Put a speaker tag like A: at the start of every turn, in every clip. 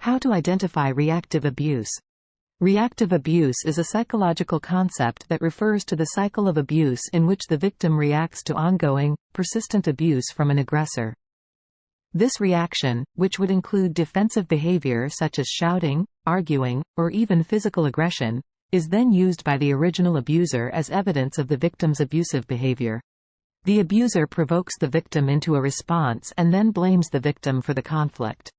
A: How to identify reactive abuse. Reactive abuse is a psychological concept that refers to the cycle of abuse in which the victim reacts to ongoing, persistent abuse from an aggressor. This reaction, which would include defensive behavior such as shouting, arguing, or even physical aggression, is then used by the original abuser as evidence of the victim's abusive behavior. The abuser provokes the victim into a response and then blames the victim for the conflict.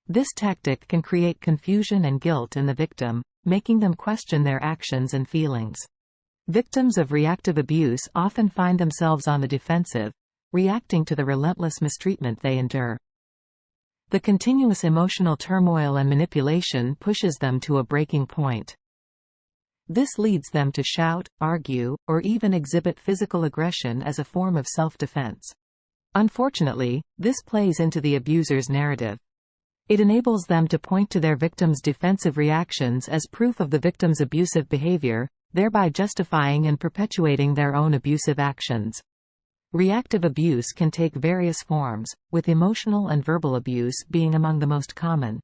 A: This tactic can create confusion and guilt in the victim, making them question their actions and feelings. Victims of reactive abuse often find themselves on the defensive, reacting to the relentless mistreatment they endure. The continuous emotional turmoil and manipulation pushes them to a breaking point. This leads them to shout, argue, or even exhibit physical aggression as a form of self-defense. Unfortunately, this plays into the abuser's narrative. It enables them to point to their victim's defensive reactions as proof of the victim's abusive behavior, thereby justifying and perpetuating their own abusive actions. Reactive abuse can take various forms, with emotional and verbal abuse being among the most common.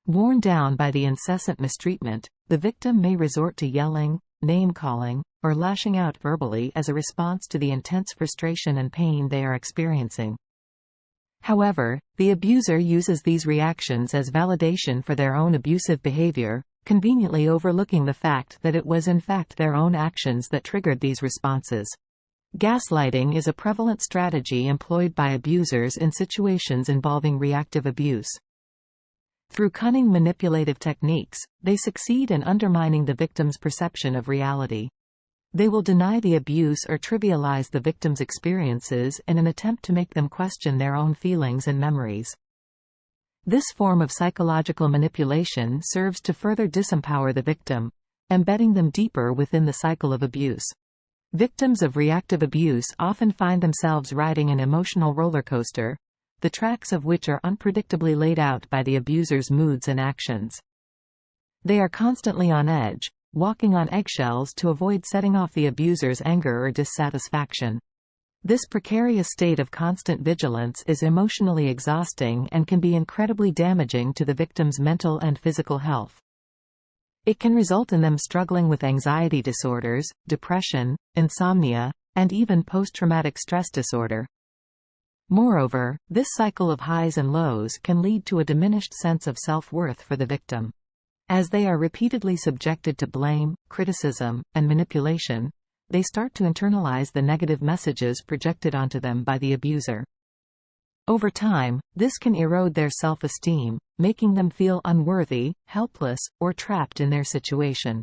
A: Worn down by the incessant mistreatment, the victim may resort to yelling, name-calling, or lashing out verbally as a response to the intense frustration and pain they are experiencing. However, the abuser uses these reactions as validation for their own abusive behavior, conveniently overlooking the fact that it was in fact their own actions that triggered these responses. Gaslighting is a prevalent strategy employed by abusers in situations involving reactive abuse. Through cunning manipulative techniques, they succeed in undermining the victim's perception of reality. They will deny the abuse or trivialize the victim's experiences in an attempt to make them question their own feelings and memories. This form of psychological manipulation serves to further disempower the victim, embedding them deeper within the cycle of abuse. Victims of reactive abuse often find themselves riding an emotional roller coaster, the tracks of which are unpredictably laid out by the abuser's moods and actions. They are constantly on edge, walking on eggshells to avoid setting off the abuser's anger or dissatisfaction. This precarious state of constant vigilance is emotionally exhausting and can be incredibly damaging to the victim's mental and physical health. It can result in them struggling with anxiety disorders, depression, insomnia, and even post-traumatic stress disorder. Moreover, this cycle of highs and lows can lead to a diminished sense of self-worth for the victim. As they are repeatedly subjected to blame, criticism, and manipulation, they start to internalize the negative messages projected onto them by the abuser. Over time, this can erode their self-esteem, making them feel unworthy, helpless, or trapped in their situation.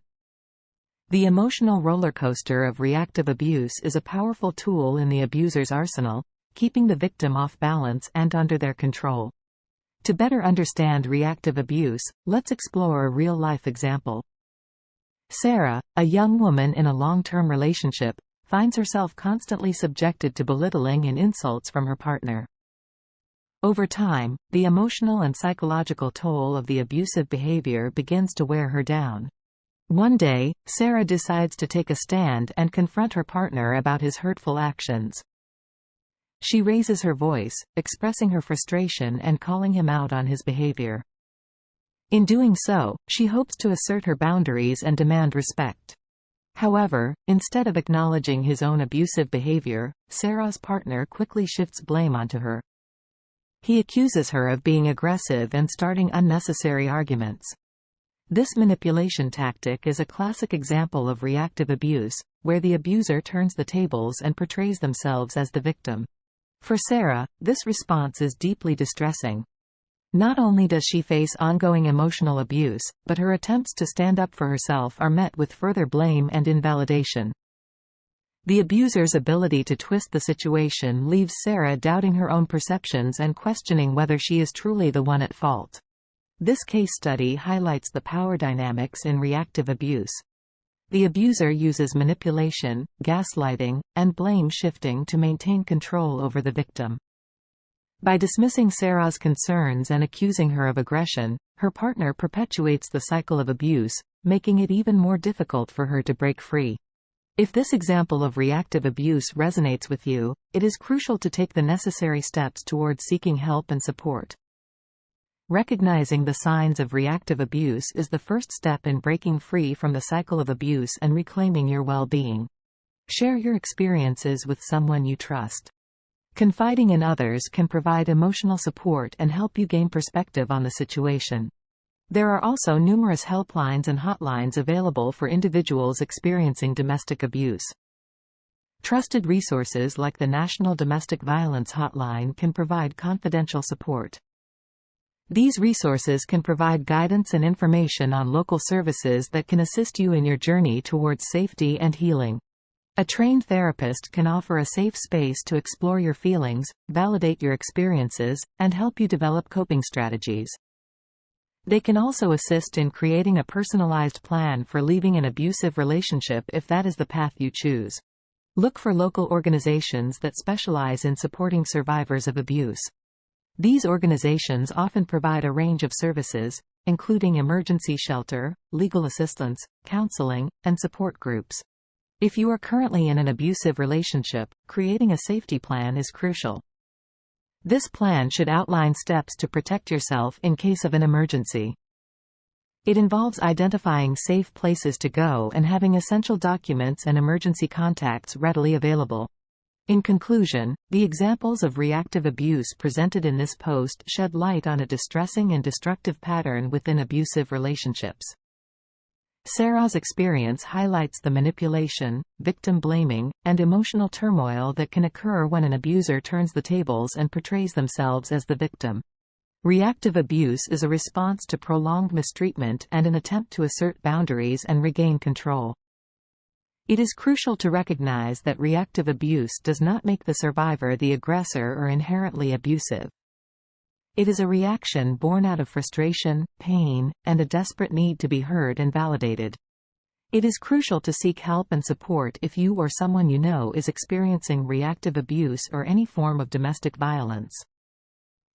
A: The emotional roller coaster of reactive abuse is a powerful tool in the abuser's arsenal, keeping the victim off balance and under their control. To better understand reactive abuse, let's explore a real-life example. Sarah, a young woman in a long-term relationship, finds herself constantly subjected to belittling and insults from her partner. Over time, the emotional and psychological toll of the abusive behavior begins to wear her down. One day, Sarah decides to take a stand and confront her partner about his hurtful actions. She raises her voice, expressing her frustration and calling him out on his behavior. In doing so, she hopes to assert her boundaries and demand respect. However, instead of acknowledging his own abusive behavior, Sarah's partner quickly shifts blame onto her. He accuses her of being aggressive and starting unnecessary arguments. This manipulation tactic is a classic example of reactive abuse, where the abuser turns the tables and portrays themselves as the victim. For Sarah, this response is deeply distressing. Not only does she face ongoing emotional abuse, but her attempts to stand up for herself are met with further blame and invalidation. The abuser's ability to twist the situation leaves Sarah doubting her own perceptions and questioning whether she is truly the one at fault. This case study highlights the power dynamics in reactive abuse. The abuser uses manipulation, gaslighting, and blame shifting to maintain control over the victim. By dismissing Sarah's concerns and accusing her of aggression, her partner perpetuates the cycle of abuse, making it even more difficult for her to break free. If this example of reactive abuse resonates with you, it is crucial to take the necessary steps towards seeking help and support. Recognizing the signs of reactive abuse is the first step in breaking free from the cycle of abuse and reclaiming your well-being. Share your experiences with someone you trust. Confiding in others can provide emotional support and help you gain perspective on the situation. There are also numerous helplines and hotlines available for individuals experiencing domestic abuse. Trusted resources like the National Domestic Violence Hotline can provide confidential support. These resources can provide guidance and information on local services that can assist you in your journey towards safety and healing. A trained therapist can offer a safe space to explore your feelings, validate your experiences, and help you develop coping strategies. They can also assist in creating a personalized plan for leaving an abusive relationship if that is the path you choose. Look for local organizations that specialize in supporting survivors of abuse. These organizations often provide a range of services, including emergency shelter, legal assistance, counseling, and support groups. If you are currently in an abusive relationship, creating a safety plan is crucial. This plan should outline steps to protect yourself in case of an emergency. It involves identifying safe places to go and having essential documents and emergency contacts readily available. In conclusion, the examples of reactive abuse presented in this post shed light on a distressing and destructive pattern within abusive relationships. Sarah's experience highlights the manipulation, victim blaming, and emotional turmoil that can occur when an abuser turns the tables and portrays themselves as the victim. Reactive abuse is a response to prolonged mistreatment and an attempt to assert boundaries and regain control. It is crucial to recognize that reactive abuse does not make the survivor the aggressor or inherently abusive. It is a reaction born out of frustration, pain, and a desperate need to be heard and validated. It is crucial to seek help and support if you or someone you know is experiencing reactive abuse or any form of domestic violence.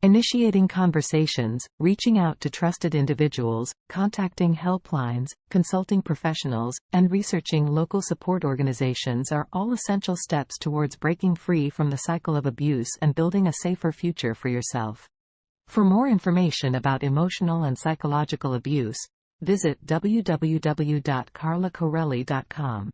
A: Initiating conversations, reaching out to trusted individuals, contacting helplines, consulting professionals, and researching local support organizations are all essential steps towards breaking free from the cycle of abuse and building a safer future for yourself. For more information about emotional and psychological abuse, visit www.carlacorelli.com.